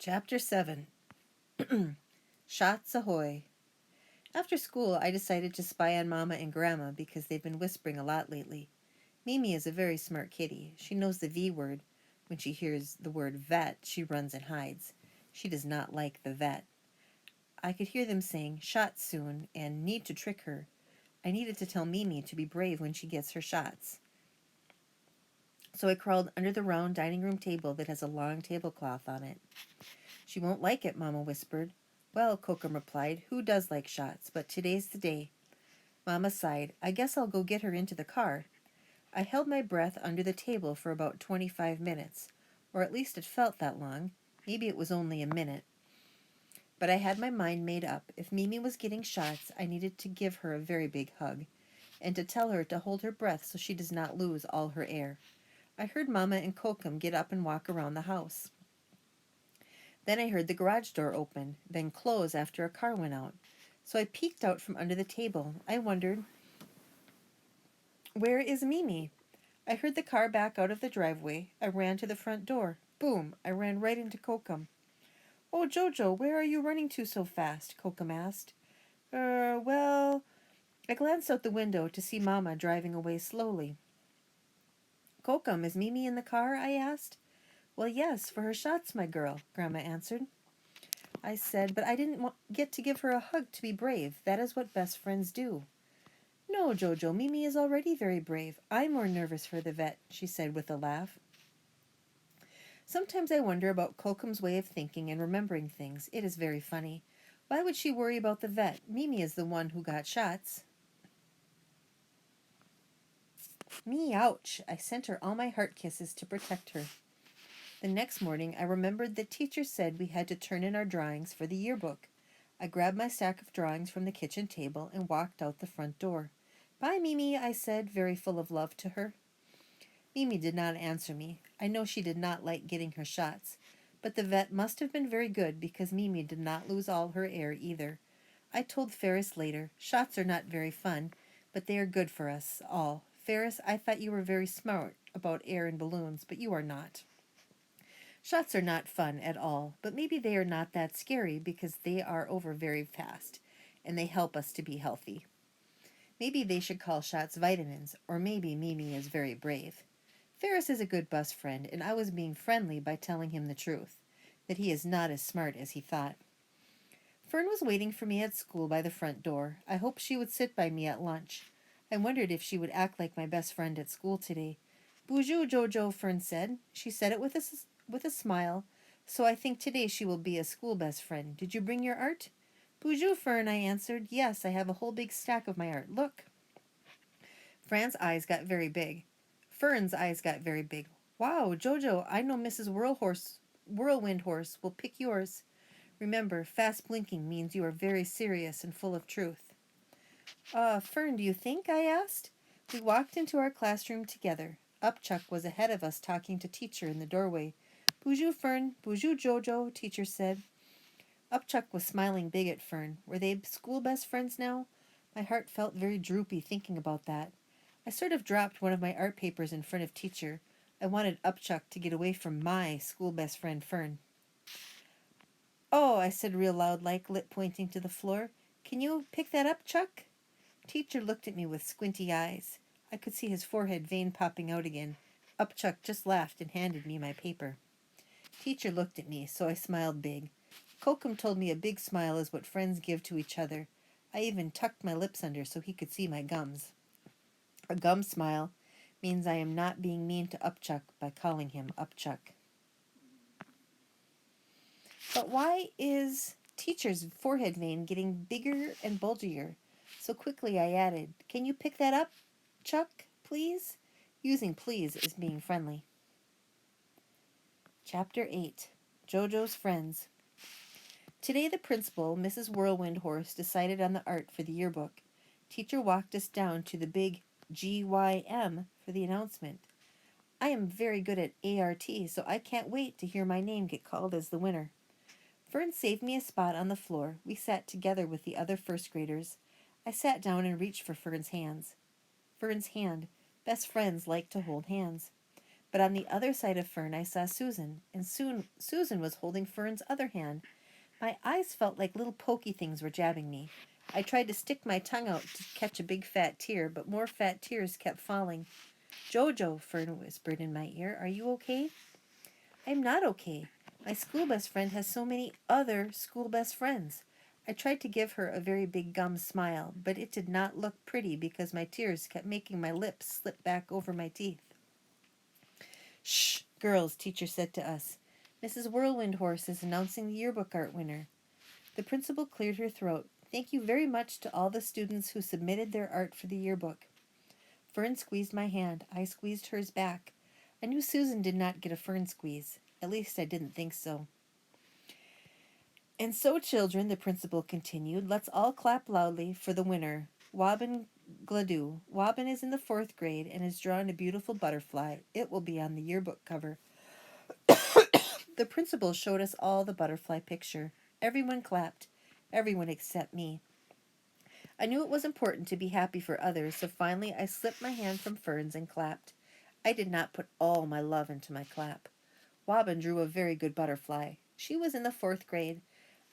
Chapter 7. Shots Ahoy. After school, I decided to spy on Mama and Grandma because they've been whispering a lot lately. Mimi is a very smart kitty. She knows the V word. When she hears the word vet, she runs and hides. She does not like the vet. I could hear them saying, "Shots soon," and "need to trick her." I needed to tell Mimi to be brave when she gets her shots. So I crawled under the round dining room table that has a long tablecloth on it. "She won't like it," Mama whispered. "Well," Kokum replied, "who does like shots? But today's the day." Mama sighed. "I guess I'll go get her into the car." I held my breath under the table for about 25 minutes, or at least it felt that long. Maybe it was only a minute. But I had my mind made up. If Mimi was getting shots, I needed to give her a very big hug, and to tell her to hold her breath so she does not lose all her air. I heard Mama and Kokum get up and walk around the house. Then I heard the garage door open, then close after a car went out. So I peeked out from under the table. I wondered, where is Mimi? I heard the car back out of the driveway. I ran to the front door. Boom! I ran right into Kokum. "Oh, Jojo, where are you running to so fast?" Kokum asked. Well... I glanced out the window to see Mama driving away slowly. "Kokum, is Mimi in the car?" I asked. "Well, yes, for her shots, my girl," Grandma answered. I said, "But I didn't get to give her a hug to be brave. That is what best friends do." "No, Jojo, Mimi is already very brave. I'm more nervous for the vet," she said with a laugh. Sometimes I wonder about Kokum's way of thinking and remembering things. It is very funny. Why would she worry about the vet? Mimi is the one who got shots. Me, ouch. I sent her all my heart kisses to protect her. The next morning, I remembered that teacher said we had to turn in our drawings for the yearbook. I grabbed my stack of drawings from the kitchen table and walked out the front door. "Bye, Mimi," I said, very full of love to her. Mimi did not answer me. I know she did not like getting her shots, but the vet must have been very good because Mimi did not lose all her air either. I told Ferris later, "Shots are not very fun, but they are good for us all. Ferris, I thought you were very smart about air and balloons, but you are not. Shots are not fun at all, but maybe they are not that scary because they are over very fast, and they help us to be healthy. Maybe they should call shots vitamins, or maybe Mimi is very brave." Ferris is a good bus friend, and I was being friendly by telling him the truth, that he is not as smart as he thought. Fern was waiting for me at school by the front door. I hoped she would sit by me at lunch. I wondered if she would act like my best friend at school today. "Bonjour, Jojo," Fern said. She said it with a smile, so I think today she will be a school best friend. "Did you bring your art?" "Bonjour, Fern," I answered. "Yes, I have a whole big stack of my art. Look." Fern's eyes got very big. "Wow, Jojo, I know Mrs. Whirlwind Horse will pick yours. Remember, fast blinking means you are very serious and full of truth." Fern, do you think?" I asked. We walked into our classroom together. Upchuck was ahead of us talking to teacher in the doorway. "Bonjour, Fern. Bonjour, Jojo," teacher said. Upchuck was smiling big at Fern. Were they school best friends now? My heart felt very droopy thinking about that. I sort of dropped one of my art papers in front of teacher. I wanted Upchuck to get away from my school best friend Fern. "Oh," I said real loud like, lip pointing to the floor. "Can you pick that up, Chuck?" Teacher looked at me with squinty eyes. I could see his forehead vein popping out again. Upchuck just laughed and handed me my paper. Teacher looked at me, so I smiled big. Kokum told me a big smile is what friends give to each other. I even tucked my lips under so he could see my gums. A gum smile means I am not being mean to Upchuck by calling him Upchuck. But why is teacher's forehead vein getting bigger and bulgier? So quickly I added, "Can you pick that up, Chuck, please?" Using please as being friendly. Chapter 8. Jojo's Friends. Today the principal, Mrs. Whirlwind Horse, decided on the art for the yearbook. Teacher walked us down to the big GYM for the announcement. I am very good at ART, so I can't wait to hear my name get called as the winner. Fern saved me a spot on the floor. We sat together with the other first graders. I sat down and reached for Fern's hand. Best friends like to hold hands. But on the other side of Fern I saw Susan, and soon Susan was holding Fern's other hand. My eyes felt like little pokey things were jabbing me. I tried to stick my tongue out to catch a big fat tear, but more fat tears kept falling. Jojo, Fern whispered in my ear, are you okay? I'm not okay. My school best friend has so many other school best friends. I tried to give her a very big gum smile, but it did not look pretty because my tears kept making my lips slip back over my teeth. Shh, girls, teacher said to us. Mrs. Whirlwind Horse is announcing the yearbook art winner. The principal cleared her throat. Thank you very much to all the students who submitted their art for the yearbook. Fern squeezed my hand. I squeezed hers back. I knew Susan did not get a Fern squeeze. At least I didn't think so. And so, children, the principal continued, let's all clap loudly for the winner, Wobbin Gladue. Wobbin is in the 4th grade and has drawn a beautiful butterfly. It will be on the yearbook cover. The principal showed us all the butterfly picture. Everyone clapped. Everyone except me. I knew it was important to be happy for others, so finally I slipped my hand from Fern's and clapped. I did not put all my love into my clap. Wobbin drew a very good butterfly. She was in the 4th grade.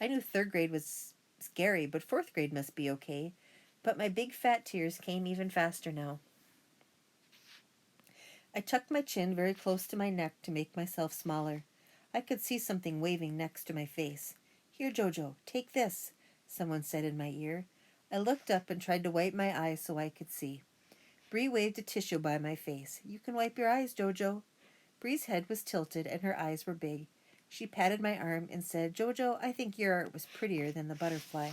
I knew 3rd grade was scary, but 4th grade must be okay. But my big fat tears came even faster now. I tucked my chin very close to my neck to make myself smaller. I could see something waving next to my face. Here, Jojo, take this, someone said in my ear. I looked up and tried to wipe my eyes so I could see. Bree waved a tissue by my face. You can wipe your eyes, Jojo. Bree's head was tilted and her eyes were big. She patted my arm and said, Jojo, I think your art was prettier than the butterfly.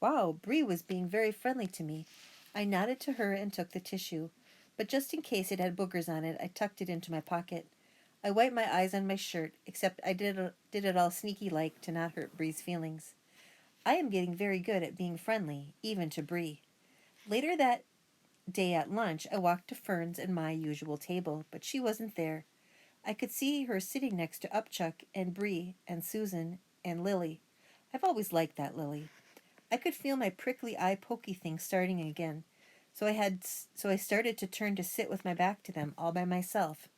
Wow, Bree was being very friendly to me. I nodded to her and took the tissue. But just in case it had boogers on it, I tucked it into my pocket. I wiped my eyes on my shirt, except I did it all sneaky-like to not hurt Bree's feelings. I am getting very good at being friendly, even to Bree. Later that day at lunch, I walked to Fern's and my usual table, but she wasn't there. I could see her sitting next to Upchuck and Bree and Susan and Lily. I've always liked that Lily. I could feel my prickly eye pokey thing starting again, so I started to turn to sit with my back to them all by myself.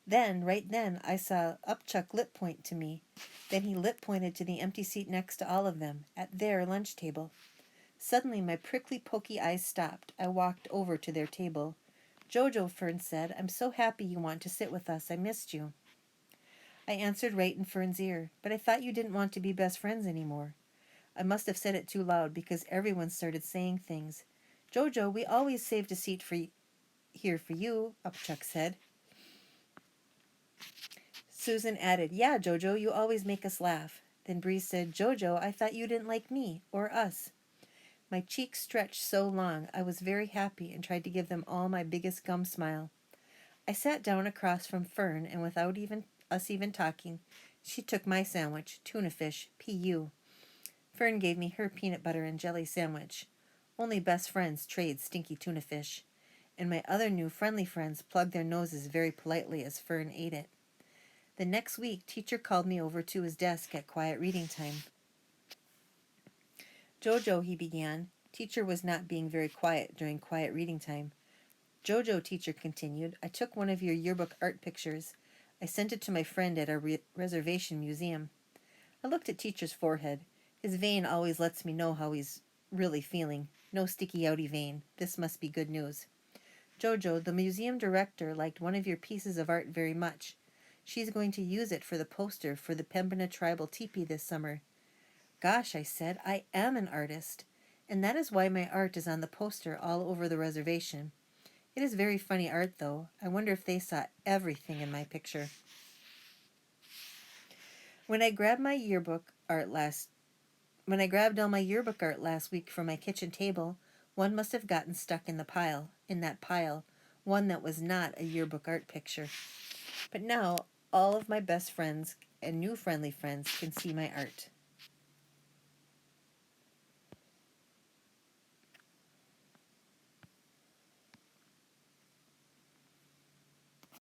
Right then, I saw Upchuck lip point to me. Then he lip pointed to the empty seat next to all of them, at their lunch table. Suddenly, my prickly pokey eyes stopped. I walked over to their table. Jojo, Fern said, I'm so happy you want to sit with us. I missed you. I answered right in Fern's ear, but I thought you didn't want to be best friends anymore. I must have said it too loud because everyone started saying things. Jojo, we always saved a seat here for you, Upchuck said. Susan added, yeah, Jojo, you always make us laugh. Then Bree said, Jojo, I thought you didn't like me or us. My cheeks stretched so long I was very happy and tried to give them all my biggest gum smile. I sat down across from Fern, and without us even talking, she took my sandwich, tuna fish, P.U. Fern gave me her peanut butter and jelly sandwich. Only best friends trade stinky tuna fish. And my other new friendly friends plugged their noses very politely as Fern ate it. The next week, teacher called me over to his desk at quiet reading time. Jojo, he began. Teacher was not being very quiet during quiet reading time. Jojo, teacher continued, I took one of your yearbook art pictures. I sent it to my friend at our reservation museum. I looked at teacher's forehead. His vein always lets me know how he's really feeling. No sticky outy vein. This must be good news. Jojo, the museum director liked one of your pieces of art very much. She's going to use it for the poster for the Pembina Tribal Teepee this summer. Gosh, I said, I am an artist. And that is why my art is on the poster all over the reservation. It is very funny art, though. I wonder if they saw everything in my picture. When I grabbed all my yearbook art last week from my kitchen table, one must have gotten stuck in that pile, one that was not a yearbook art picture. But now, all of my best friends and new friendly friends can see my art.